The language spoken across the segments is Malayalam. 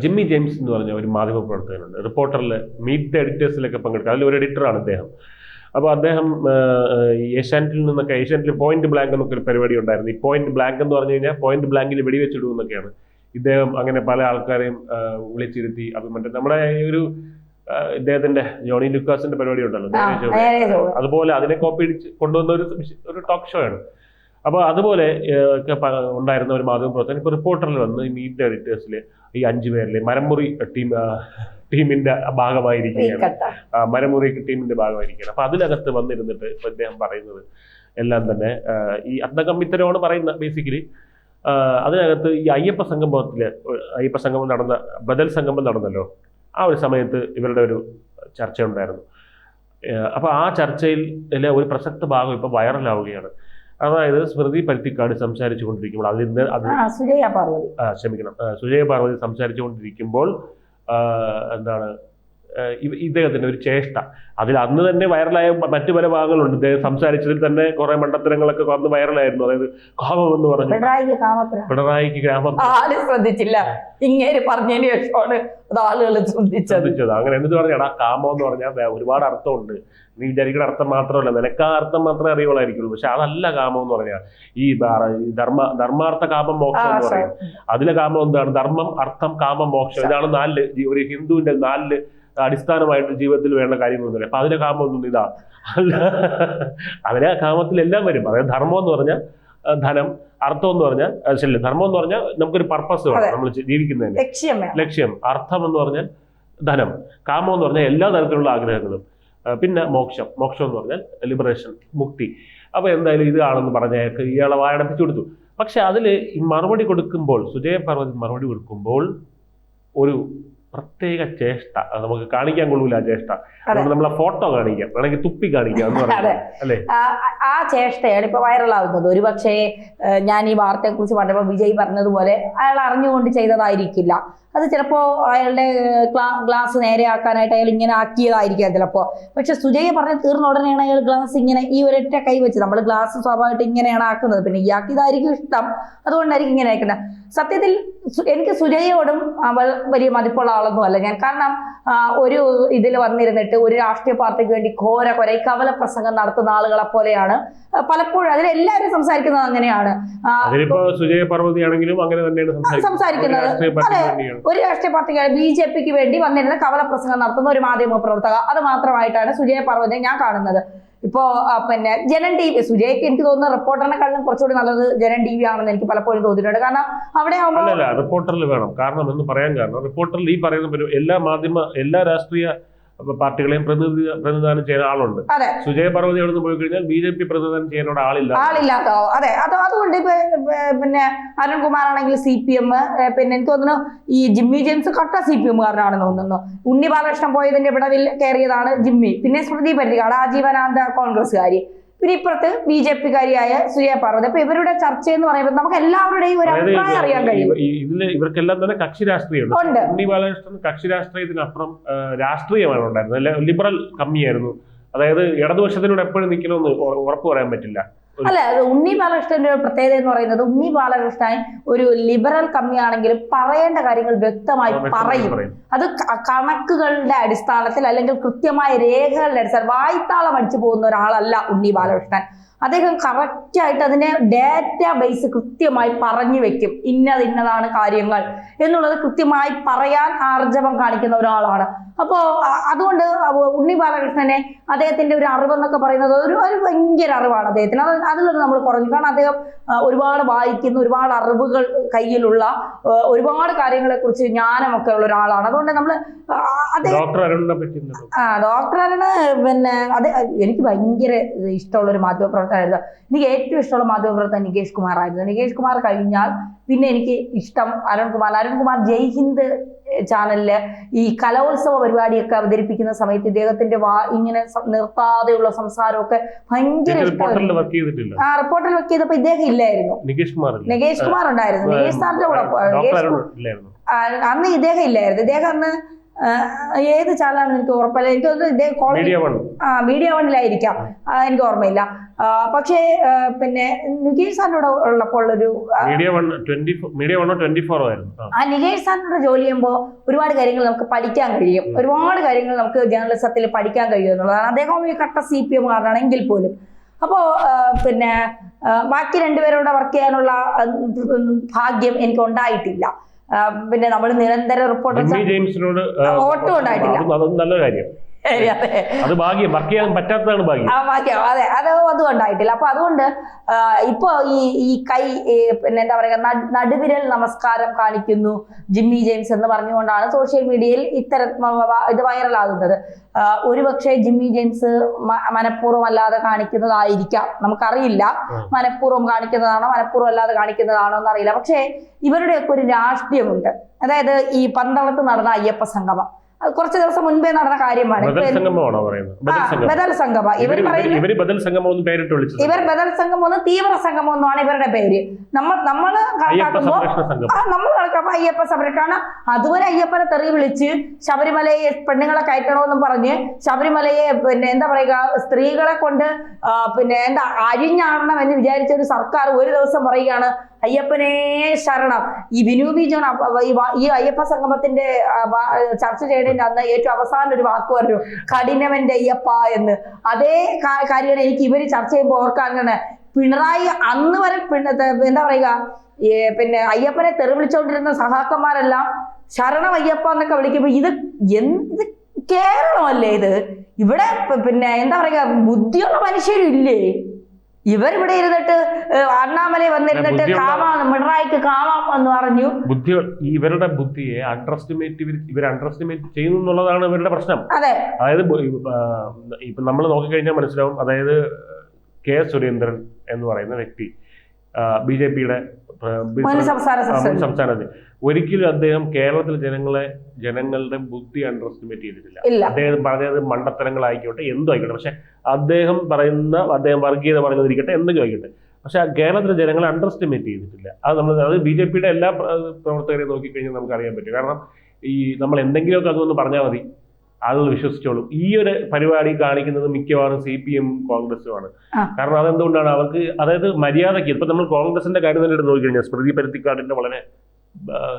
ജിമ്മി ജെയിംസ് എന്ന് പറഞ്ഞ ഒരു മാധ്യമ പ്രവർത്തകനുണ്ട്. റിപ്പോർട്ടറിൽ മീറ്റ് ദ എഡിറ്റേഴ്സിലൊക്കെ പങ്കെടുക്കുക. അതിൽ ഒരു എഡിറ്ററാണ് അദ്ദേഹം. അപ്പോൾ അദ്ദേഹം ഏഷ്യാനെറ്റിൽ പോയിന്റ് ബ്ലാങ്ക് എന്നൊക്കെ ഒരു പരിപാടി ഉണ്ടായിരുന്നു. ഈ പോയിന്റ് ബ്ലാങ്ക് എന്ന് പറഞ്ഞു കഴിഞ്ഞാൽ പോയിന്റ് ബ്ലാങ്കിൽ വെടിവെച്ചിടും എന്നൊക്കെയാണ്. ഇദ്ദേഹം അങ്ങനെ പല ആൾക്കാരെയും വിളിച്ചിരുത്തി മറ്റേ നമ്മുടെ ഒരു ഇദ്ദേഹത്തിന്റെ ജോണി ലൂക്കാസിന്റെ പരിപാടി ഉണ്ടല്ലോ, അതുപോലെ അതിനെ കോപ്പി അടിച്ച് കൊണ്ടുവന്ന ഒരു ടോക്ക് ഷോ ആണ്. അപ്പോൾ അതുപോലെ ഒക്കെ ഉണ്ടായിരുന്ന ഒരു മാധ്യമ പ്രവർത്തകൻ ഇപ്പോൾ റിപ്പോർട്ടറിൽ വന്ന് ഈ മീറ്റ് എഡിറ്റേഴ്സിൽ ഈ 5 പേരിലെ മരമുറി ടീമിന്റെ ഭാഗമായിരിക്കുകയാണ്. മരമുറി ടീമിന്റെ ഭാഗമായിരിക്കുകയാണ്. അപ്പൊ അതിനകത്ത് വന്നിരുന്നിട്ട് ഇപ്പൊ അദ്ദേഹം പറയുന്നത് എല്ലാം തന്നെ ഈ അന്തകമ്മിത്തരമാണ് പറയുന്നത്. ബേസിക്കലി അതിനകത്ത് ഈ അയ്യപ്പ സംഗമം നടന്ന ബദൽ സംഗമം നടന്നല്ലോ, ആ ഒരു സമയത്ത് ഇവരുടെ ഒരു ചർച്ച ഉണ്ടായിരുന്നു. അപ്പൊ ആ ചർച്ചയിൽ ഒരു പ്രസക്ത ഭാഗം ഇപ്പൊ വൈറലാവുകയാണ്. അതായത് സ്മൃതി പരുത്തിക്കാട് സംസാരിച്ചു കൊണ്ടിരിക്കുമ്പോൾ സുജയ പാർവതി സംസാരിച്ചു കൊണ്ടിരിക്കുമ്പോൾ എന്താണ് ഇദ്ദേഹത്തിന്റെ ഒരു ചേഷ്ട, അതിൽ അന്ന് തന്നെ വൈറലായ മറ്റു പല ഭാഗങ്ങളുണ്ട്. ഇദ്ദേഹം സംസാരിച്ചതിൽ തന്നെ കുറെ മണ്ടത്തരങ്ങളൊക്കെ വന്ന് വൈറലായിരുന്നു. അതായത് കാമം എന്ന് പറഞ്ഞു, പിണറായിക്ക് ശ്രദ്ധിച്ചില്ല, ഇങ്ങനെ പറഞ്ഞതിന് ശേഷമാണ് ആളുകൾ ശ്രദ്ധിച്ചത്. അങ്ങനെ എന്നിട്ട് പറഞ്ഞാ കാമം എന്ന് പറഞ്ഞാൽ ഒരുപാട് അർത്ഥമുണ്ട്. നീ വിചാരിക്കുന്ന അർത്ഥം മാത്രമല്ല, നിനക്ക് ആ അർത്ഥം മാത്രമേ അറിയുള്ളായിരിക്കുള്ളൂ. പക്ഷെ അതല്ല കാമം എന്ന് പറഞ്ഞാൽ ഈ ധർമാർത്ഥ കാമം മോക്ഷം എന്ന് പറയും. അതിലെ കാമം എന്താണ്? ധർമ്മം, അർത്ഥം, കാമം, മോക്ഷം. ഇതാണ് 4 ഒരു ഹിന്ദുവിന്റെ 4 അടിസ്ഥാനമായിട്ട് ജീവിതത്തിൽ വേണ്ട കാര്യങ്ങളൊന്നുമില്ല. അപ്പൊ അതിലെ കാമം ഒന്നും ഇതാ അല്ല. അതിലെ കാമത്തിലെല്ലാം വരും. അതായത് ധർമ്മം എന്ന് പറഞ്ഞാൽ ധനം, അർത്ഥം എന്ന് പറഞ്ഞാൽ ശരി, ധർമ്മം എന്ന് പറഞ്ഞാൽ നമുക്കൊരു പർപ്പസ് വേണം നമ്മൾ ജീവിക്കുന്നതിന്, ലക്ഷ്യം. അർത്ഥം എന്ന് പറഞ്ഞാൽ ധനം. കാമം എന്ന് പറഞ്ഞാൽ എല്ലാ തരത്തിലുള്ള ആഗ്രഹങ്ങളും. പിന്നെ മോക്ഷം എന്ന് പറഞ്ഞാൽ ലിബറേഷൻ, മുക്തി. അപ്പൊ എന്തായാലും ഇതാണെന്ന് പറഞ്ഞ ഇയാളെ വായടപ്പിച്ചു കൊടുത്തു. പക്ഷെ അതിൽ ഈ മറുപടി കൊടുക്കുമ്പോൾ, സുജയ പാർവതി മറുപടി കൊടുക്കുമ്പോൾ ഒരു പ്രത്യേക ചേഷ്ട, അത് നമുക്ക് കാണിക്കാൻ കൊള്ളൂല. ആ ചേഷ്ട നമ്മളെ ഫോട്ടോ കാണിക്കാം, വേണമെങ്കിൽ തുപ്പി കാണിക്കാം എന്ന് പറയുന്നത് അല്ലേ? ആ ചേഷ്ടയാണ് ഇപ്പൊ വൈറലാവുന്നത്. ഒരുപക്ഷെ ഞാൻ ഈ വാർത്തയെ കുറിച്ച് പറഞ്ഞപ്പോൾ വിജയ് പറഞ്ഞതുപോലെ അയാൾ അറിഞ്ഞുകൊണ്ട് ചെയ്തതായിരിക്കില്ല. അത് ചിലപ്പോ അയാളുടെ ഗ്ലാസ് നേരെയാക്കാനായിട്ട് അയാൾ ഇങ്ങനെ ആക്കിയതായിരിക്കാം ചിലപ്പോ. പക്ഷെ സുജയ പറഞ്ഞ് തീർന്ന ഉടനെയാണ് അയാൾ ഗ്ലാസ് ഇങ്ങനെ ഈ ഒരൊറ്റ കൈ വെച്ച്, നമ്മൾ ഗ്ലാസ് സ്വാഭാവികമായിട്ട് ഇങ്ങനെയാണ് ആക്കുന്നത്, പിന്നെ ഇയാൾക്ക് ഇതായിരിക്കും ഇഷ്ടം, അതുകൊണ്ടായിരിക്കും ഇങ്ങനെ ആക്കുന്നത്. സത്യത്തിൽ എനിക്ക് സുജയോടും വലിയ മതിപ്പുള്ള ആളൊന്നും അല്ല ഞാൻ. കാരണം ഒരു ഇതിൽ വന്നിരുന്നിട്ട് ഒരു രാഷ്ട്രീയ പാർട്ടിക്ക് വേണ്ടി കുറെ കവല പ്രസംഗം നടത്തുന്ന ആളുകളെ പോലെയാണ് പലപ്പോഴും അതിലെല്ലാവരും സംസാരിക്കുന്നത്. അങ്ങനെയാണ് സുജയ പാർവതി ആണെങ്കിലും അങ്ങനെ തന്നെയാണ് സംസാരിക്കുന്നത്. അതെ, ഒരു രാഷ്ട്രീയ പാർട്ടിക്ക് BJPക്ക് വേണ്ടി വന്നിരുന്ന കവല പ്രസംഗം നടത്തുന്ന ഒരു മാധ്യമ പ്രവർത്തക, അത് മാത്രമായിട്ടാണ് സുജയ പാർവതിയെ ഞാൻ കാണുന്നത്. ഇപ്പോ പിന്നെ ജനൻ TV, സുജയ്ക്ക് എനിക്ക് തോന്നുന്നു റിപ്പോർട്ടറിനെക്കാളും കുറച്ചുകൂടി നല്ലത് ജനൻ TV ആണെന്ന് എനിക്ക് പലപ്പോഴും തോന്നിയിട്ടുണ്ട്. കാരണം അവിടെ റിപ്പോർട്ടറിൽ വേണം. കാരണം എന്ന് പറയാൻ കാരണം റിപ്പോർട്ടറിൽ ഈ പറയുന്ന എല്ലാ രാഷ്ട്രീയ പാർട്ടികളെയും പ്രതിനിധാനം ചെയ്യുന്ന ആളുണ്ട്. സുജയ പാർവതി അവിടെ നിന്ന് പോയി കഴിഞ്ഞാൽ BJP പ്രതിനിധാനം ചെയ്യാനുള്ള ആളില്ലാത്ത. അതെ, അതുകൊണ്ട് പിന്നെ അരുൺകുമാർ ആണെങ്കിൽ CPM, പിന്നെ എനിക്ക് തോന്നുന്നു ഈ ജിമ്മി ജെയിംസ് കട്ട CPM കാരനാണെന്ന് തോന്നുന്നു. ഉണ്ണി ബാലകൃഷ്ണൻ പോയതിന്റെ വിടവിൽ കയറിയതാണ് ജിമ്മി. പിന്നെ സ്മൃതി പരുത്തിക്കാട് ആജീവനാന്ത കോൺഗ്രസ്സുകാരി, പിന്നെ ഇപ്പുറത്ത് BJP-കാരിയായ സുജയ പാർവതി. അപ്പൊ ഇവരുടെ ചർച്ച എന്ന് പറയുമ്പോൾ നമുക്ക് എല്ലാവരുടെയും ഒരു അഭിപ്രായം അറിയാൻ കഴിയും. ഇവർക്കെല്ലാം തന്നെ കക്ഷി രാഷ്ട്രീയമുണ്ട്. ഉണ്ണി ബാലകൃഷ്ണൻ കക്ഷി രാഷ്ട്രീയത്തിനപ്പുറം രാഷ്ട്രീയമാണ് ഉണ്ടായിരുന്നത്. ലിബറൽ കമ്മിയായിരുന്നു. അതായത് ഇടതുപക്ഷത്തിനോട് എപ്പോഴും നിൽക്കണമെന്ന് ഉറപ്പ് പറയാൻ പറ്റില്ല. അല്ല, ഉണ്ണി ബാലകൃഷ്ണന്റെ ഒരു പ്രത്യേകത എന്ന് പറയുന്നത്, ഉണ്ണി ബാലകൃഷ്ണൻ ഒരു ലിബറൽ കമ്മിയാണെങ്കിലും പറയേണ്ട കാര്യങ്ങൾ വ്യക്തമായി പറയും. അത് കണക്കുകളുടെ അടിസ്ഥാനത്തിൽ അല്ലെങ്കിൽ കൃത്യമായ രേഖകളുടെ അടിസ്ഥാനത്തിൽ വായ്ത്താളം അടിച്ചു പോകുന്ന ഒരാളല്ല ഉണ്ണി ബാലകൃഷ്ണൻ. അദ്ദേഹം കറക്റ്റായിട്ട് അതിനെ ഡാറ്റ ബേസ് കൃത്യമായി പറഞ്ഞു വെക്കും. ഇന്നതാണ് കാര്യങ്ങൾ എന്നുള്ളത് കൃത്യമായി പറയാൻ ആർജവം കാണിക്കുന്ന ഒരാളാണ്. അപ്പോൾ അതുകൊണ്ട് ഉണ്ണി ബാലകൃഷ്ണനെ അദ്ദേഹത്തിന്റെ ഒരു അറിവെന്നൊക്കെ പറയുന്നത് ഒരു ഭയങ്കര അറിവാണ് അദ്ദേഹത്തിന്. അതിലൊന്നും നമ്മൾ കുറഞ്ഞു. കാരണം അദ്ദേഹം ഒരുപാട് വായിക്കുന്ന, ഒരുപാട് അറിവുകൾ കയ്യിലുള്ള, ഒരുപാട് കാര്യങ്ങളെ കുറിച്ച് ജ്ഞാനമൊക്കെ ഉള്ള ഒരാളാണ്. അതുകൊണ്ട് നമ്മൾ ഡോക്ടർ അരുണ് പിന്നെ എനിക്ക് ഭയങ്കര ഇഷ്ടമുള്ള ഒരു മാധ്യമപ്രവർത്തകനായിരുന്നു. എനിക്ക് ഏറ്റവും ഇഷ്ടമുള്ള മാധ്യമപ്രവർത്തകൻ നികേഷ് കുമാർ ആയിരുന്നു. നികേഷ് കുമാർ കഴിഞ്ഞാൽ പിന്നെ എനിക്ക് ഇഷ്ടം അരുൺകുമാർ ജയ് ഹിന്ദ് ചാനലില് ഈ കലോത്സവ പരിപാടിയൊക്കെ അവതരിപ്പിക്കുന്ന സമയത്ത് ഇദ്ദേഹത്തിന്റെ ഇങ്ങനെ നിർത്താതെയുള്ള സംസാരമൊക്കെ ഭയങ്കര ഇഷ്ടമായിരുന്നു. റിപ്പോർട്ടറിൽ വർക്ക് ചെയ്തപ്പോ ഇദ്ദേഹം ഇല്ലായിരുന്നു, നികേഷ് കുമാർ ഉണ്ടായിരുന്നു. നികേഷ് സാറിന്റെ കൂടെ അന്ന് ഇദ്ദേഹം ഇല്ലായിരുന്നു. ഇദ്ദേഹം അന്ന് ഏത് ചാനലാണെന്ന് എനിക്ക് ഉറപ്പല്ല. എനിക്ക് തോന്നുന്നു ഇതേ മീഡിയ വണ്ണിലായിരിക്കാം, എനിക്ക് ഓർമ്മയില്ല. പക്ഷേ പിന്നെ നികേഷ് സാറിനോട് ഉള്ളപ്പോൾ ഒരു നികേഷ് സാറിനോട് ജോലി ചെയ്യുമ്പോൾ ഒരുപാട് കാര്യങ്ങൾ നമുക്ക് പഠിക്കാൻ കഴിയും, ഒരുപാട് കാര്യങ്ങൾ നമുക്ക് ജേർണലിസത്തിൽ പഠിക്കാൻ കഴിയും എന്നുള്ളതാണ്. അദ്ദേഹം ഈ കട്ട CPM കാരനാണെങ്കിൽ പോലും. അപ്പോൾ പിന്നെ ബാക്കി രണ്ടുപേരോട് വർക്ക് ചെയ്യാനുള്ള ഭാഗ്യം എനിക്ക് ഉണ്ടായിട്ടില്ല. പിന്നെ നമ്മൾ നിരന്തര റിപ്പോർട്ടർ ഓട്ടം ഉണ്ടായിട്ടില്ല. നല്ല കാര്യം, അത് ഭാഗ്യം, വർക്ക് ചെയ്യാൻ പറ്റാത്തതാണ് ഭാഗ്യം. അതെ, അതും ഉണ്ടായിട്ടില്ല. അപ്പൊ അതുകൊണ്ട് ഇപ്പൊ ഈ കൈ പിന്നെ എന്താ പറയുക, നടുവിരൽ നമസ്കാരം കാണിക്കുന്നു ജിമ്മി ജെയിംസ് എന്ന് പറഞ്ഞുകൊണ്ടാണ് സോഷ്യൽ മീഡിയയിൽ ഇത് വൈറലാകുന്നത്. ഒരുപക്ഷെ ജിമ്മി ജെയിംസ് മനഃപൂർവ്വം അല്ലാതെ കാണിക്കുന്നതായിരിക്കാം, നമുക്കറിയില്ല. മനഃപൂർവ്വം കാണിക്കുന്നതാണോ മനഃപൂർവ്വം അല്ലാതെ കാണിക്കുന്നതാണോ എന്നറിയില്ല. പക്ഷേ ഇവരുടെയൊക്കെ ഒരു രാഷ്ട്രീയമുണ്ട്. അതായത് ഈ പന്തളത്ത് നടന്ന അയ്യപ്പ സംഗമം കുറച്ച് ദിവസം മുൻപേ നടന്ന കാര്യമാണ്. ബദൽ സംഗമം ഇവർ ബദൽ സംഗമം ഒന്ന് തീവ്ര സംഗമം ഒന്നുമാണ് ഇവരുടെ പേര്. നമ്മൾ കണക്കാക്കുമ്പോൾ അയ്യപ്പ സംരക്ഷണം. അതുവരെ അയ്യപ്പനെ തെറി വിളിച്ച് ശബരിമലയെ പെണ്ണുങ്ങളെ കയറ്റണമെന്നും പറഞ്ഞ് ശബരിമലയെ പിന്നെ എന്താ പറയുക സ്ത്രീകളെ കൊണ്ട് പിന്നെ എന്താ അഴിഞ്ഞാടണം എന്ന് വിചാരിച്ച ഒരു സർക്കാർ ഒരു ദിവസം പറയുകയാണ് അയ്യപ്പനെ ശരണം. ഈ ബിനു ബി ജോൺ ഈ അയ്യപ്പ സംഗമത്തിന്റെ ചർച്ച ചെയ്യേണ്ടതിന്റെ അന്ന് ഏറ്റവും അവസാനം ഒരു വാക്ക് പറഞ്ഞു, കഠിനവന്റെ അയ്യപ്പ എന്ന്. അതേ കാര്യമാണ് എനിക്ക് ഇവര് ചർച്ച ചെയ്യുമ്പോൾ ഓർക്കാങ്ങനെ. പിണറായി അന്ന് വരെ എന്താ പറയുക പിന്നെ അയ്യപ്പനെ തെറി വിളിച്ചുകൊണ്ടിരുന്ന സഹാക്കന്മാരെല്ലാം ശരണം അയ്യപ്പ എന്നൊക്കെ വിളിക്കുമ്പോൾ ഇത് കേരളമല്ലേ ഇത്? ഇവിടെ പിന്നെ എന്താ പറയുക ബുദ്ധിയുള്ള മനുഷ്യരും ഇല്ലേ? ഇവരിവിടെ ഇരുന്നിട്ട് അണ്ണാമലൈ വന്നിരുന്നിട്ട് പിണറായിക്ക് കാമാം എന്ന് പറഞ്ഞു. ഇവരുടെ ബുദ്ധിയെ അണ്ടർഎസ്റ്റിമേറ്റ് ചെയ്യുന്നു എന്നുള്ളതാണ് ഇവരുടെ പ്രശ്നം. അതെ, അതായത് ഇപ്പൊ നമ്മൾ നോക്കിക്കഴിഞ്ഞാൽ മനസ്സിലാവും. അതായത് കെ സുരേന്ദ്രൻ എന്ന് പറയുന്ന വ്യക്തി BJPയുടെ സംസ്ഥാനത്ത് ഒരിക്കലും അദ്ദേഹം കേരളത്തിലെ ജനങ്ങളുടെ ബുദ്ധി അണ്ടർഎസ്റ്റിമേറ്റ് ചെയ്തിട്ടില്ല. അദ്ദേഹം പറഞ്ഞത് മണ്ടത്തരങ്ങളായിക്കോട്ടെ എന്തും ആയിക്കോട്ടെ, പക്ഷെ അദ്ദേഹം വർഗീയത പറഞ്ഞതിരിക്കട്ടെ എന്തെങ്കിലും ആയിക്കോട്ടെ, പക്ഷെ കേരളത്തിലെ ജനങ്ങളെ അണ്ടർഎസ്റ്റിമേറ്റ് ചെയ്തിട്ടില്ല. അത് BJPയുടെ എല്ലാ പ്രവർത്തകരെയും നോക്കിക്കഴിഞ്ഞാൽ നമുക്ക് അറിയാൻ പറ്റും. കാരണം ഈ നമ്മൾ എന്തെങ്കിലുമൊക്കെ അതൊന്ന് പറഞ്ഞാൽ മതി, ആളുകൾ വിശ്വസിച്ചോളും. ഈ ഒരു പരിപാടി കാണിക്കുന്നത് മിക്കവാറും CPM കോൺഗ്രസുമാണ്. കാരണം അതെന്തുകൊണ്ടാണ് അവർക്ക്, അതായത് മര്യാദയ്ക്ക് ഇപ്പൊ നമ്മൾ കോൺഗ്രസിന്റെ കാര്യം തന്നെ നോക്കിക്കഴിഞ്ഞാൽ സ്മൃതി പരുത്തിക്കാടിന്റെ വളരെ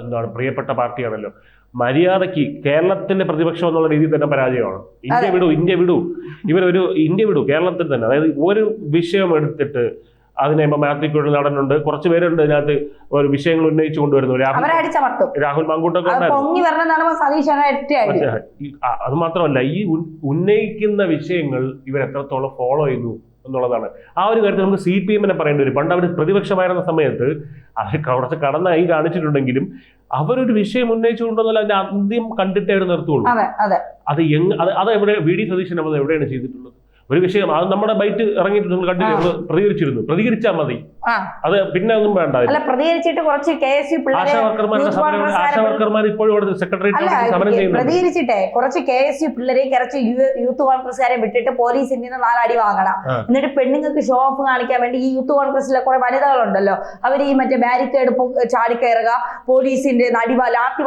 എന്താണ് പ്രിയപ്പെട്ട പാർട്ടിയാണല്ലോ. മര്യാദയ്ക്ക് കേരളത്തിന്റെ പ്രതിപക്ഷം എന്നുള്ള രീതിയിൽ തന്നെ പരാജയമാണ്. ഇന്ത്യ വിടൂ കേരളത്തിൽ തന്നെ. അതായത് ഒരു വിഷയം എടുത്തിട്ട് അതിനെ ഇപ്പൊ മാത്യുക്കുഴൽ നടനുണ്ട്, കുറച്ച് പേരുണ്ട് ഇതിനകത്ത് ഒരു വിഷയങ്ങൾ ഉന്നയിച്ചു കൊണ്ടുവരുന്നു. രാഹുൽ മാങ്കൂട്ടൊക്കെ അത് മാത്രമല്ല, ഈ ഉന്നയിക്കുന്ന വിഷയങ്ങൾ ഇവർ എത്രത്തോളം ഫോളോ ചെയ്യുന്നു എന്നുള്ളതാണ്. ആ ഒരു കാര്യത്തിൽ നമുക്ക് CPM-നെ പറയേണ്ടി വരും. പണ്ട് അവർ പ്രതിപക്ഷമായിരുന്ന സമയത്ത് അവർ കുറച്ച് കടന്നായി കാണിച്ചിട്ടുണ്ടെങ്കിലും അവരൊരു വിഷയം ഉന്നയിച്ചുകൊണ്ടെന്നല്ല അതിന്റെ അന്ത്യം കണ്ടിട്ടേ അവർ നിർത്തുള്ളൂ. അത് എവിടെ VD സതീശൻ അത് എവിടെയാണ് ചെയ്തിട്ടുള്ളത്? ഒരു വിഷയം അത് നമ്മുടെ ബൈറ്റ് ഇറങ്ങിയിട്ട് നിങ്ങൾ കണ്ടില്ല, പ്രതികരിച്ചാൽ മതി, അത് പിന്നെ ഒന്നും വേണ്ട. ആശാവർക്കർമാർ ഇപ്പോഴും പ്രതികരിച്ചിട്ടെ കുറച്ച് KSU പിള്ളേരെയും കുറച്ച് യൂത്ത് കോൺഗ്രസ്സുകാരെ വിട്ടിട്ട് പോലീസിൽ നിന്ന് 4 അടി വാങ്ങണം. എന്നിട്ട് പെണ്ണുങ്ങൾക്ക് ഷോ ഓഫ് കാണിക്കാൻ വേണ്ടി ഈ യൂത്ത് കോൺഗ്രസിലെ കുറെ വനിതകളുണ്ടല്ലോ, അവർ ഈ മറ്റേ ബാരിക്കേഡ് ചാടിക്കയറുക, പോലീസിന്റെ ലാത്തി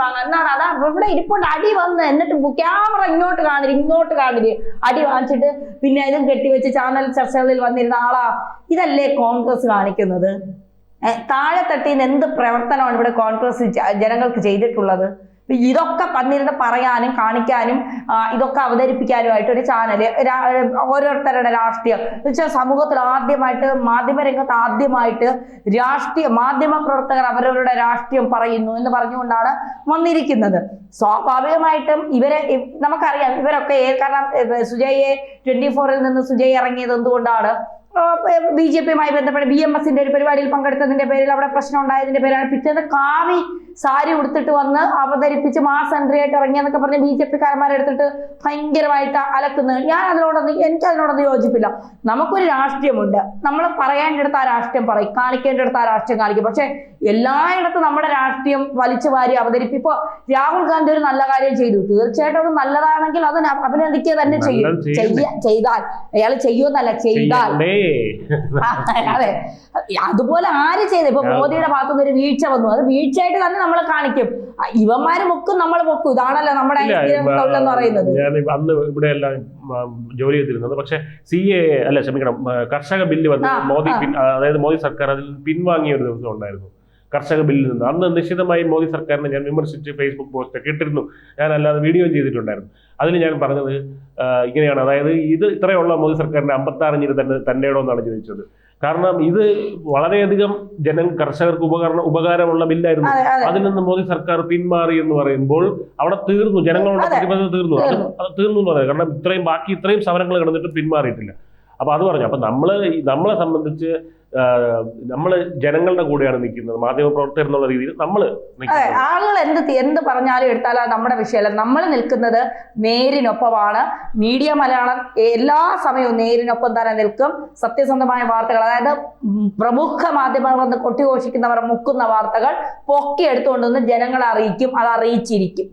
വാങ്ങുക എന്നാണ്. അതാ ഇവിടെ ഇരിപ്പോണ്ട് അടി വന്ന് എന്നിട്ട് ക്യാമറ ഇങ്ങോട്ട് കാണില്ല അടി വാങ്ങിച്ചിട്ട് പിന്നെ ഇതും കെട്ടിവെച്ച് ചാനൽ ചർച്ചകളിൽ വന്നിരുന്ന ആളാ. ഇതല്ലേ കോൺഗ്രസ് കാണിക്കുന്നത്? താഴെ തട്ടിന്ന് എന്ത് പ്രവർത്തനമാണ് ഇവിടെ കോൺഗ്രസ് ജനങ്ങൾക്ക് ചെയ്തിട്ടുള്ളത്? ഇതൊക്കെ വന്നിരുന്ന് പറയാനും കാണിക്കാനും ഇതൊക്കെ അവതരിപ്പിക്കാനുമായിട്ട് ഒരു ചാനല്, ഓരോരുത്തരുടെ രാഷ്ട്രീയം എന്നുവെച്ചാൽ സമൂഹത്തിൽ ആദ്യമായിട്ട് മാധ്യമരംഗത്ത് ആദ്യമായിട്ട് മാധ്യമ പ്രവർത്തകർ അവരവരുടെ രാഷ്ട്രീയം പറയുന്നു എന്ന് പറഞ്ഞുകൊണ്ടാണ് വന്നിരിക്കുന്നത്. സ്വാഭാവികമായിട്ടും നമുക്കറിയാം ഇവരൊക്കെ, കാരണം സുജയെ 24-ൽ നിന്ന് സുജയ് ഇറങ്ങിയത് എന്തുകൊണ്ടാണ്? BJP-യുമായി ബന്ധപ്പെട്ട് BMS-ന്റെ ഒരു പരിപാടിയിൽ പങ്കെടുത്തതിന്റെ പേരിൽ അവിടെ പ്രശ്നം ഉണ്ടായതിന്റെ പേരാണ് പിറ്റേന്ന് കാവി സാരി ഉടുത്തിട്ട് വന്ന് അവതരിപ്പിച്ച് മാസ് എൻട്രി ആയിട്ട് ഇറങ്ങിയെന്നൊക്കെ പറഞ്ഞ് BJP-കാരന്മാരെ എടുത്തിട്ട് ഭയങ്കരമായിട്ട് അലക്കുന്നത്. എനിക്ക് അതിനോടൊന്നും യോജിപ്പില്ല. നമുക്കൊരു രാഷ്ട്രീയമുണ്ട്, നമ്മൾ പറയേണ്ടടുത്ത് ആ രാഷ്ട്രീയം പറയും, കാണിക്കേണ്ടടുത്ത് ആ രാഷ്ട്രീയം കാണിക്കും. പക്ഷെ എല്ലായിടത്തും നമ്മുടെ രാഷ്ട്രീയം വലിച്ചു വാരി അവതരിപ്പിക്കും. ഇപ്പൊ രാഹുൽ ഗാന്ധി ഒരു നല്ല കാര്യം ചെയ്തു, തീർച്ചയായിട്ടും അത് നല്ലതാണെങ്കിൽ അതിന് അഭിനന്ദിക്കുക തന്നെ ചെയ്താൽ അയാൾ ചെയ്യുമെന്നല്ല ചെയ്താൽ അതെ. അതുപോലെ ആര് ചെയ്ത്, ഇപ്പൊ മോദിയുടെ ഭാഗത്തുനിന്ന് ഒരു വീഴ്ച വന്നു, അത് വീഴ്ചയായിട്ട് തന്നെ നമ്മൾ കാണിക്കും. ഇവന്മാര് മുക്കും നമ്മൾ മുക്കും. ഇതാണല്ലോ നമ്മുടെ തൊഴിലെന്ന് പറയുന്നത്. ഞാൻ അന്ന് ഇവിടെ എല്ലാം ജോലി ചെയ്തിരുന്നത്. പക്ഷെ CAA അല്ല ക്ഷമിക്കണം, കർഷക ബില്ല് വന്ന് അതായത് മോദി സർക്കാർ അതിൽ പിൻവാങ്ങിയ ഒരു ദിവസം ഉണ്ടായിരുന്നു. കർഷക ബില്ലിൽ നിന്ന് അന്ന് നിശ്ചിതമായി മോദി സർക്കാരിനെ ഞാൻ വിമർശിച്ച് ഫേസ്ബുക്ക് പോസ്റ്റ് ഒക്കെ ഇട്ടിരുന്നു. ഞാൻ അല്ലാതെ വീഡിയോ ചെയ്തിട്ടുണ്ടായിരുന്നു. അതിൽ ഞാൻ പറഞ്ഞത് ഇങ്ങനെയാണ്, അതായത് ഇത് ഇത്രയുള്ള മോദി സർക്കാരിന്റെ 56 തന്റെ ഇടം എന്നാണ് ചോദിച്ചത്. കാരണം ഇത് വളരെയധികം കർഷകർക്ക് ഉപകാരമുള്ള ബില്ലായിരുന്നു. അതിൽ നിന്ന് മോദി സർക്കാർ പിന്മാറി എന്ന് പറയുമ്പോൾ അവിടെ തീർന്നു, ജനങ്ങളുടെ പ്രതിബദ്ധത തീർന്നു. അത് തീർന്നു എന്ന് പറയാം. കാരണം ഇത്രയും സമരങ്ങൾ കിടന്നിട്ട് പിന്മാറിയിട്ടില്ല. അപ്പൊ അത് പറഞ്ഞു. അപ്പൊ നമ്മളെ സംബന്ധിച്ച് നമ്മൾ ജനങ്ങളുടെ കൂടെയാണ് നിൽക്കുന്നത്, മാധ്യമപ്രവർത്തകർ എന്നുള്ള രീതിയിൽ നമ്മൾ നിൽക്കുന്നത്. ആളുകൾ എന്ത് പറഞ്ഞാലും എടുത്താലും നമ്മുടെ വിഷയമല്ല. നമ്മൾ നിൽക്കുന്നത് നേരിനൊപ്പമാണ്. മീഡിയ മലയാളം എല്ലാ സമയവും നേരിനൊപ്പം തന്നെ നിൽക്കും. സത്യസന്ധമായ വാർത്തകൾ, അതായത് പ്രമുഖ മാധ്യമങ്ങൾ കൊട്ടിഘോഷിക്കുന്നവർ മുക്കുന്ന വാർത്തകൾ പൊക്കി എടുത്തുകൊണ്ടുവന്ന് ജനങ്ങളെ അറിയിക്കും. അത് അറിയിച്ചിരിക്കും.